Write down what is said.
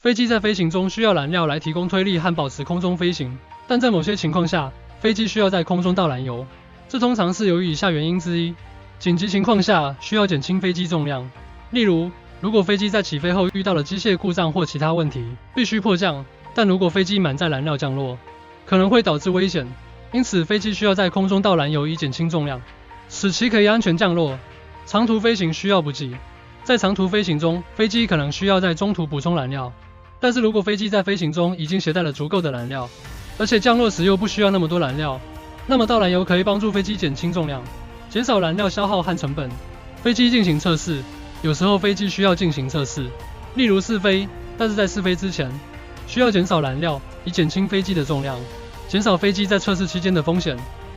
飞机在飞行中需要燃料来提供推力和保持空中飞行，但在某些情况下，飞机需要在空中倒燃油。这通常是由于以下原因之一：紧急情况下需要减轻飞机重量，例如，如果飞机在起飞后遇到了机械故障或其他问题，必须迫降，但如果飞机满载燃料降落，可能会导致危险，因此飞机需要在空中倒燃油以减轻重量，使其可以安全降落。长途飞行需要补给，在长途飞行中，飞机可能需要在中途补充燃料，但是如果飞机在飞行中已经携带了足够的燃料，而且降落时又不需要那么多燃料，那么倒燃油可以帮助飞机减轻重量，减少燃料消耗和成本。飞机进行测试，有时候飞机需要进行测试，例如试飞，但是在试飞之前，需要减少燃料，以减轻飞机的重量，减少飞机在测试期间的风险。